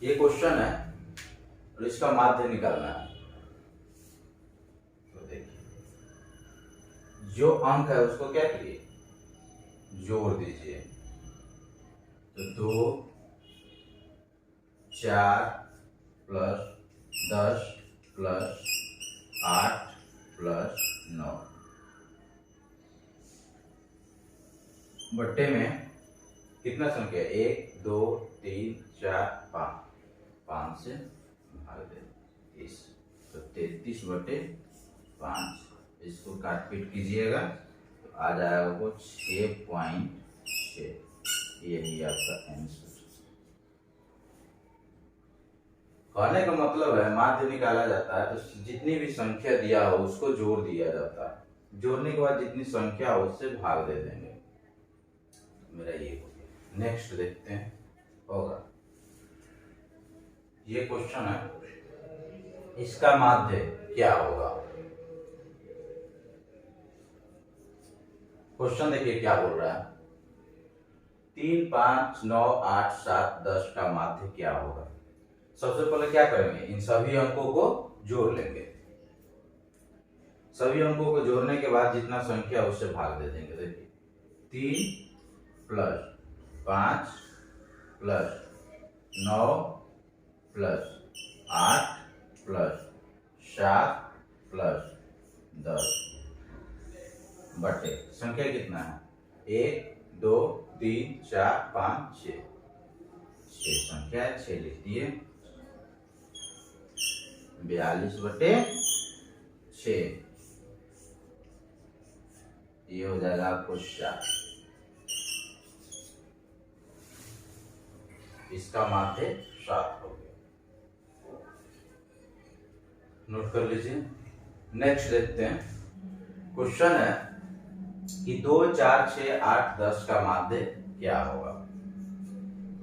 ये क्वेश्चन है और इसका माध्य निकालना है। तो देखिए, जो अंक है उसको क्या करिए, जोड़ दीजिए। तो 2 4 प्लस 10 प्लस 8 प्लस 9 बट्टे में कितना संख्या, 1 2 3 4 5, 5 से भाग दे 30, तो 33/5। इसको काट पीट कीजिएगा तो आ जाएगा वो 6.6। यही आपका आंसर। कहने का मतलब है माध्य निकाला जाता है तो जितनी भी संख्या दिया हो उसको जोड़ दिया जाता है, जोड़ने के बाद जितनी संख्या हो उससे भाग दे देंगे। मेरा ये हो गया। नेक्स्ट देखते हैं होगा, ये क्वेश्चन है, इसका माध्य क्या होगा। क्वेश्चन देखिए क्या बोल रहा है, 3 5 9 8 7 10 का माध्य क्या होगा। सबसे पहले क्या करेंगे, इन सभी अंकों को जोड़ लेंगे। सभी अंकों को जोड़ने के बाद जितना संख्या उससे भाग दे देंगे। देखिए 3 plus 5 plus 9 plus 8 plus 7 plus 10 बटे संख्या कितना है, 1 2 3 4 5 6, 6 संख्या है, 6 लिख दिए। 42/6, ये हो जाएगा आपको 7। इसका माध्य 7 हो गया। नोट कर लीजिए। नेक्स्ट देखते हैं, क्वेश्चन है कि 2 4 6 8 10 का माध्य क्या होगा।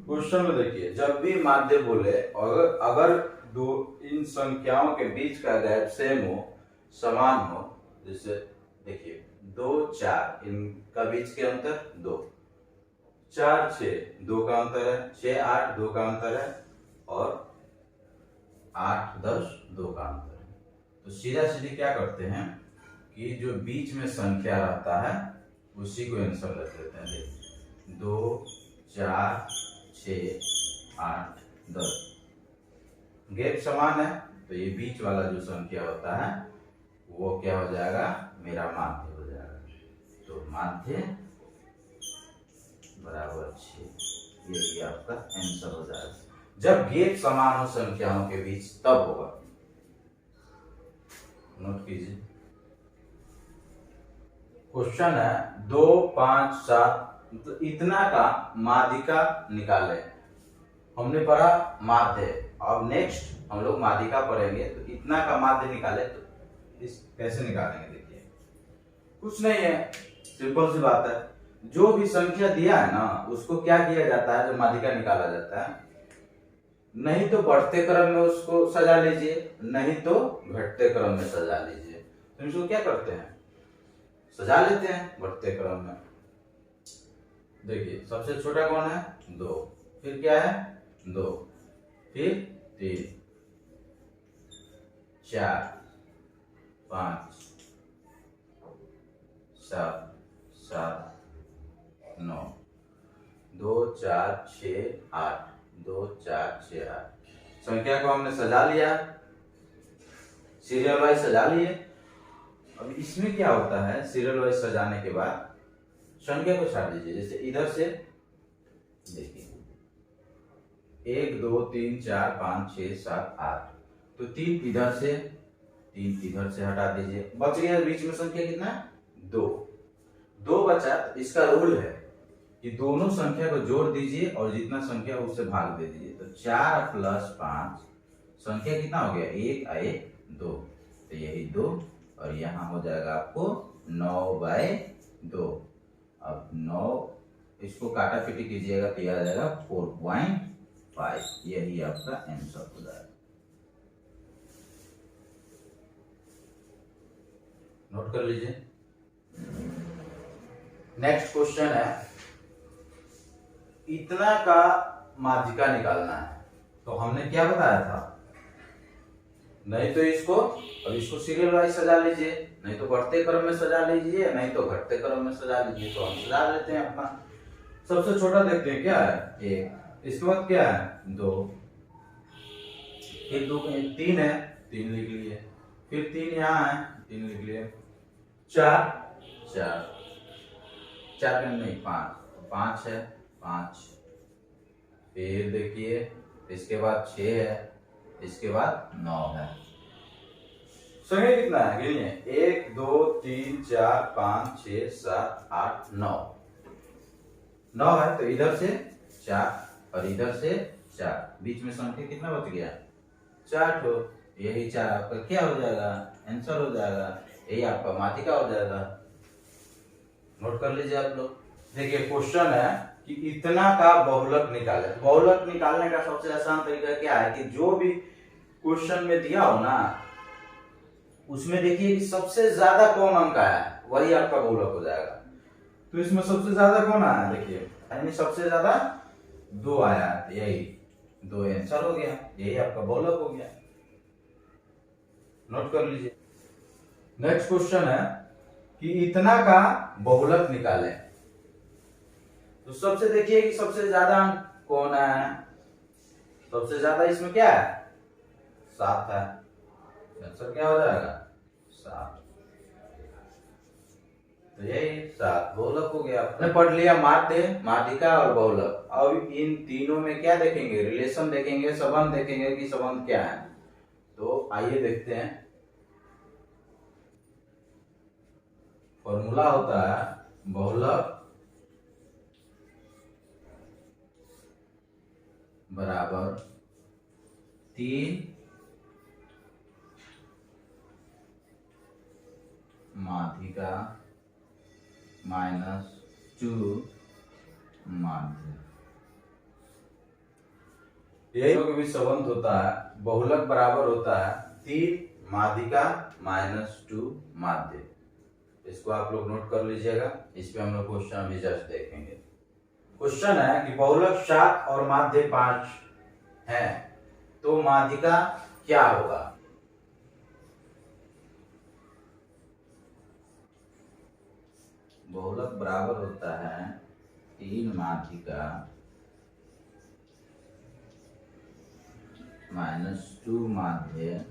क्वेश्चन में देखिए, जब भी माध्य बोले अगर दो इन संख्याओं के बीच का गैप सेम हो, समान हो, जैसे देखिए 2 4 इनका बीच के अंतर 2, 4 6 2 का अंतर है, 6 8 2 का अंतर है और 8 10 2 का अंतर है। तो सीधा सीधी क्या करते हैं कि जो बीच में संख्या रहता है उसी को आंसर रख देते हैं। देखिए 2 4 6 8 10, गैप समान है तो ये बीच वाला जो संख्या होता है वो क्या हो जाएगा, मेरा माध्य हो जाएगा। तो माध्य बराबर 6, ये आपका आंसर हो जाएगा। जब गैप समान हो संख्याओं के बीच तब होगा। नोट कीजिए। क्वेश्चन है 2 5 7, तो इतना का माध्यिका निकाले। हमने पढ़ा माध्य, अब नेक्स्ट हम लोग माध्यिका पढ़ेंगे। तो इतना का माध्य निकाले तो इस कैसे निकालेंगे, देखिए कुछ नहीं है, सिंपल सी बात है। जो भी संख्या दिया है ना उसको क्या किया जाता है, जब माध्यिका निकाला जाता है, नहीं तो बढ़ते क्रम में उसको सजा लीजिए, नहीं तो घटते क्रम में सजा लीजिए। तो इसको क्या करते हैं, सजा लेते हैं बढ़ते क्रम में। देखिए सबसे छोटा कौन है, 2, फिर क्या है 2, फिर 3 4 5 7 7 9, 2 4 6 8, 2 4 6 8 संख्या को हमने सजा लिया, सीरियल वाइज सजा लिए। अब इसमें क्या होता है, सीरियल वाइज सजाने के बाद संख्या को छाट दीजिए। जैसे इधर से देखिए 1 2 3 4 5 6 7 8, तो 3 इधर से 3 इधर से हटा दीजिए, बच गया बीच में संख्या कितना है, 2 2 बचा। इसका रूल है कि दोनों संख्या को जोड़ दीजिए और जितना संख्या उससे भाग दे दीजिए। तो 4 + 5 संख्या कितना हो गया, 1 और 1 2, तो यही 2 और यहाँ हो जाएगा आपको 9/2। अब 9 इसको काटा पीटी कीजिएगा तो यह आ जाएगा 4.5, यही आपका आंसर हो जाएगा। नोट कर लीजिए। नेक्स्ट क्वेश्चन है, इतना का माध्यिका निकालना है। तो हमने क्या बताया था, नहीं तो इसको सीरियल वाइज सजा लीजिए, नहीं तो बढ़ते क्रम में सजा लीजिए, नहीं तो घटते क्रम में सजा लीजिए। तो हम सजा लेते हैं अपना। सबसे छोटा देखते हैं क्या है, 1, इसके बाद क्या है 2, फिर 2 3 है, 3 लिख लिए, फिर 3 यहाँ है, 3 लिख लिए, 4 4 नहीं 5 है, 5, फिर देखिए इसके बाद 6 है, इसके बाद 9 है। संख्या कितना है गिनिए, 1 2 3 4 5 6 7 8 9 9 है। तो इधर से 4 और इधर से 4, बीच में संख्या कितना बच गया, 4 ठो। यही 4 आपका क्या हो जाएगा, आंसर हो जाएगा, यही आपका माध्यिका हो जाएगा। नोट कर लीजिए आप लोग। देखिए क्वेश्चन है कि इतना का बहुलक निकाले। बहुलक निकालने का सबसे आसान तरीका क्या है कि जो भी क्वेश्चन में दिया हो ना, उसमें देखिए कि सबसे ज्यादा कौन अंक आया है, वही आपका बहुलक हो जाएगा। तो इसमें सबसे ज्यादा कौन आया, देखिए यानी सबसे ज्यादा 2 आया, यही 2 आंसर हो गया, यही आपका बहुलक हो गया। नोट कर लीजिए। नेक्स्ट क्वेश्चन है कि इतना का बहुलक निकालें। तो सबसे देखिए कि सबसे ज्यादा अंक कौन है, सबसे ज्यादा इसमें क्या है, 7 है। आंसर क्या हो जाएगा, 7। तो यही 7 बहुलक हो गया। आपने पढ़ लिया माध्य, माध्यिका और बहुलक। अब इन तीनों में क्या देखेंगे, रिलेशन देखेंगे, संबंध देखेंगे कि संबंध क्या है। तो आइए देखते हैं। फॉर्मूला होता है बहुलक बराबर 3 माध्यिका माइनस 2 माध्य। यही भी संबंध होता है। बहुलक बराबर होता है 3 माध्यिका माइनस 2 माध्य। इसको आप लोग नोट कर लीजिएगा। इस पे हम लोग क्वेश्चन अभी जस्ट देखेंगे। क्वेश्चन है कि बहुलक 7 और माध्य 5 है, तो माध्यिका क्या होगा। बहुलक बराबर होता है 3 माध्यिका माइनस 2 माध्य।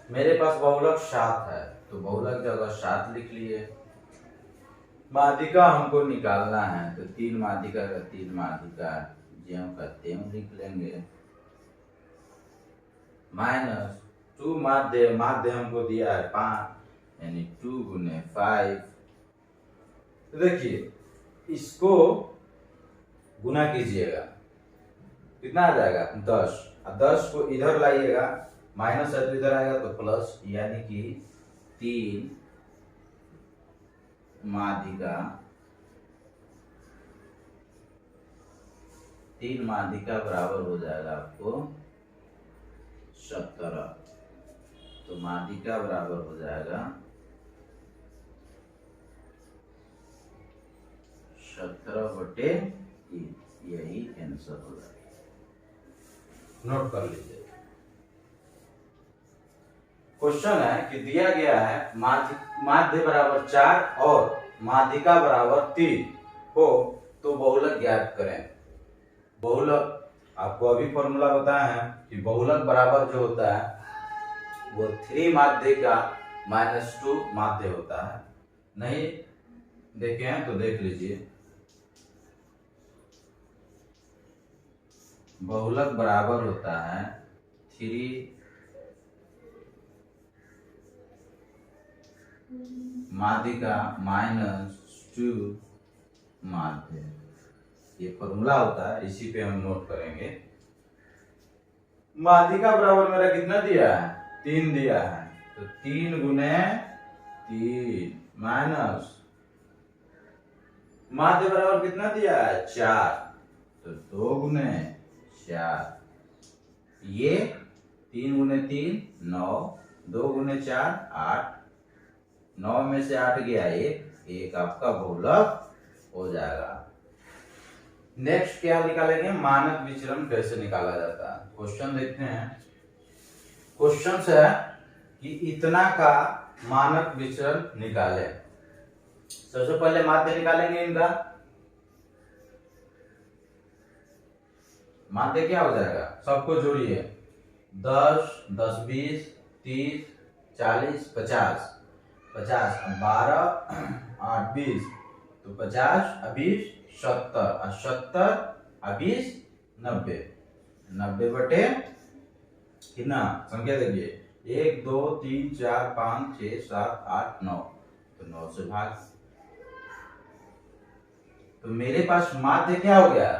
मेरे पास बहुलक 7 है, तो बहुलक जगह 7 लिख लिए। माध्यिका हमको निकालना है, तो 3 माध्यिका का 3 माध्यिका ज्यों का त्यों लिख लेंगे, माइनस 2 माध्य। माध्य हमको दिया है 5, यानी 2 गुने 5। तो देखिए इसको गुना कीजिएगा, कितना आ जाएगा 10। अब 10 को इधर लाइएगा, माइनस है तो इधर आएगा तो प्लस, यानी कि 3 माध्यिका 3 माध्यिका बराबर हो जाएगा आपको 17। तो माध्यिका बराबर हो जाएगा 17/3। यही आंसर हो जाएगा। नोट कर लीजिए। क्वेश्चन है कि दिया गया है माध्य बराबर 4 और माध्यिका बराबर 3 हो, तो बहुलक ज्ञात करें। बहुलक आपको अभी फॉर्मूला बताया है कि बहुलक बराबर जो होता है वो 3 माध्यिका माइनस 2 माध्य होता है। नहीं देखे हैं तो देख लीजिए। बहुलक बराबर होता है 3 माध्यिका माइनस 2 माध्य। ये फॉर्मूला होता है, इसी पे हम नोट करेंगे। माध्यिका बराबर मेरा कितना दिया है, 3 दिया है, तो 3 गुने 3 माइनस माध्य बराबर कितना दिया है 4, तो 2 गुने 4। ये 3 गुने 3 9, 2 गुने 4 8, 9 में से 8 गया 1 आपका बहुलक हो जाएगा। नेक्स्ट क्या निकालेंगे, मानक विचलन कैसे निकाला जाता है। क्वेश्चन देखते हैं। क्वेश्चन है कि इतना का मानक विचलन निकाले। सबसे पहले माध्य निकालेंगे इनका। माध्य क्या हो जाएगा, सबको जोड़िए। 10, 10, 20, 30, 40, 50, 50, 12, 8, 20, तो 50, 20, 70, 70, 20, 90, 90 बटे कितना संख्या देखिए, 1, 2, 3, 4, 5, 6, 7, 8, 9, तो 9 से भाग। तो मेरे पास माध्य क्या हो गया,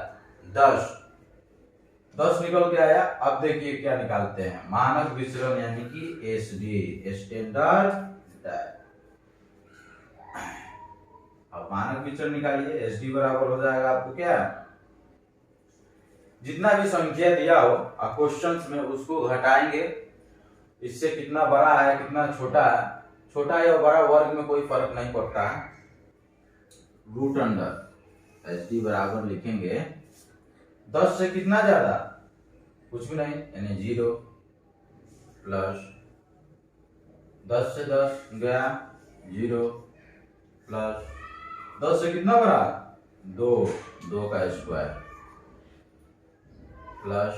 10 निकल के आया। अब देखिए क्या निकालते हैं, मानक विचलन यानी कि एसडी, स्टैंडर्ड। अब मानक विचलन निकालिए। एसडी बराबर हो जाएगा आपको क्या, जितना भी संख्या दिया हो क्वेश्चंस में उसको घटाएंगे। इससे कितना बड़ा है कितना छोटा है, छोटा या बड़ा वर्ग में कोई फर्क नहीं पड़ता है। रूट अंडर एसडी बराबर लिखेंगे 10 से कितना ज्यादा, कुछ भी नहीं यानी 0, प्लस 10 से 10 गया 0, प्लस 10 से कितना बड़ा 2, 2 का स्क्वायर, प्लस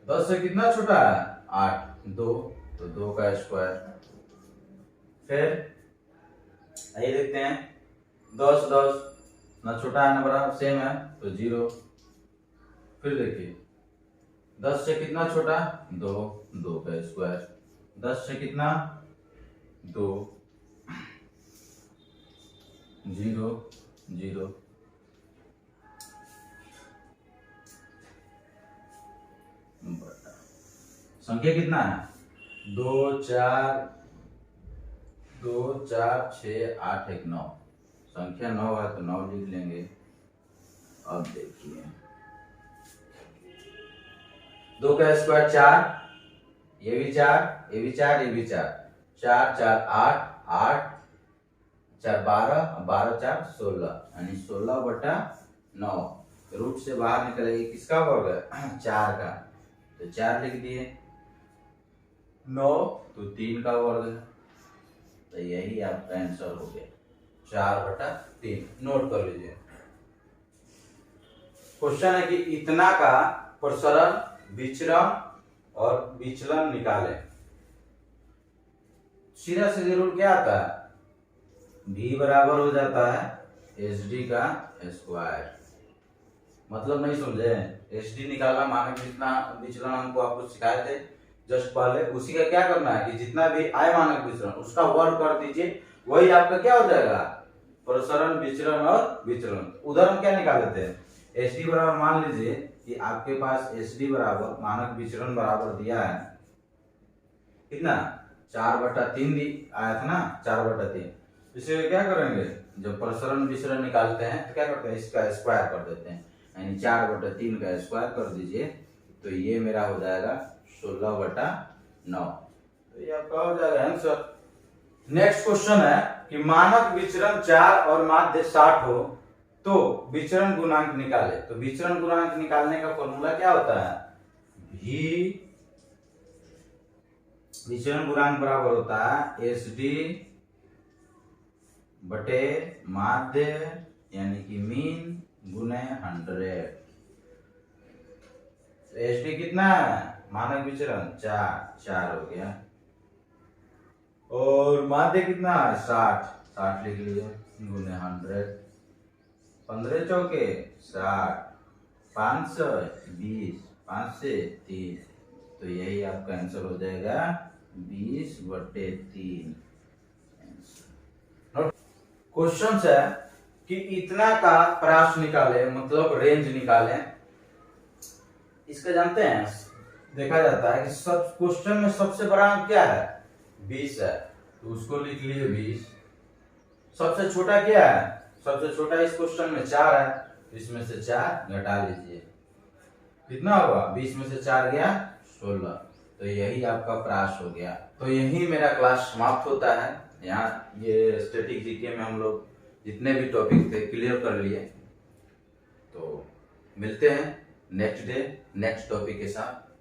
10 से कितना छोटा है 8, 2, तो 2 का स्क्वायर। फिर आइए देखते हैं 10, 10 ना छोटा है ना बड़ा, सेम है तो 0। फिर देखिए 10 से कितना छोटा 2, 2 का स्क्वायर। 10 से कितना 2, 0, 0। संख्या कितना है 2, 4, 2, 4, 6, 8, 1, 9। संख्या 9 है तो 9 लिख लेंगे। अब देखिए 2 का स्क्वायर 4, ये भी 4, ये भी 4, ये भी 4, 4, 4, 8, 8, 4, 12, 12, 4, 16, यानी 16 बटा 9। रूट से बाहर निकलेगी किसका वर्ग है 4 का, तो 4 लिख दिए। 9 तो 3 का वर्ग है, तो यही आपका आंसर हो गया 4 बटा 3। नोट कर लीजिए। क्वेश्चन है कि इतना का प्रसरण, विचरण और विचलन निकाले। सीधा से जरूर क्या आता है, v बराबर हो जाता है एस डी का स्क्वायर। मतलब नहीं समझे, एस डी निकालना मानक विचलन हमको आपको सिखाए थे जस्ट पहले। उसी का क्या करना है कि जितना भी आए मानक विचलन उसका वर्ग कर दीजिए, वही आपका क्या हो जाएगा प्रसरण, विचरण और विचलन। उधर हम क्या निकाल लेते हैं, एस डी बराबर, मान लीजिए कि आपके पास एस डी बराबर मानक विचरण बराबर दिया है कितना 4/3 आया था ना, 4/3। इसे क्या करेंगे, जब प्रसरण विचरण निकालते हैं तो क्या करते हैं, इसका स्क्वायर कर देते हैं, यानी 4/3 का स्क्वायर कर दीजिए, तो ये मेरा हो जाएगा 16/9। तो ये आपका हो जाएगा आंसर। नेक्स्ट क्वेश्चन है कि मानक विचरण 4 और माध्य 60 हो तो विचरण गुणांक निकाले। तो विचरण गुणांक निकालने का फॉर्मूला क्या होता है, v विचरण गुणांक बराबर होता है एस डी बटे माध्य यानी कि मीन गुने 100। एस डी कितना है मानक विचरण 4 हो गया, और माध्य कितना है 60 लिख लीजिए गुने 100। 15 चौके 60, 520, 5 से 30, तो यही आपका आंसर हो जाएगा 20/3। क्वेश्चन है कि इतना का प्रास निकाले, मतलब रेंज निकाले। इसका जानते हैं, देखा जाता है कि सब क्वेश्चन में सबसे बड़ा अंक क्या है 20 है, तो उसको लिख लिए 20। सबसे छोटा क्या है, सबसे छोटा इस क्वेश्चन में 4 है, तो इसमें से 4 घटा लीजिए, कितना होगा 20 में से 4 गया 16, तो यही आपका प्रास हो गया। तो यही मेरा क्लास समाप्त होता है। यहाँ ये स्टैटिक जीके में हम लोग जितने भी टॉपिक थे क्लियर कर लिए। तो मिलते हैं नेक्स्ट डे नेक्स्ट टॉपिक के साथ।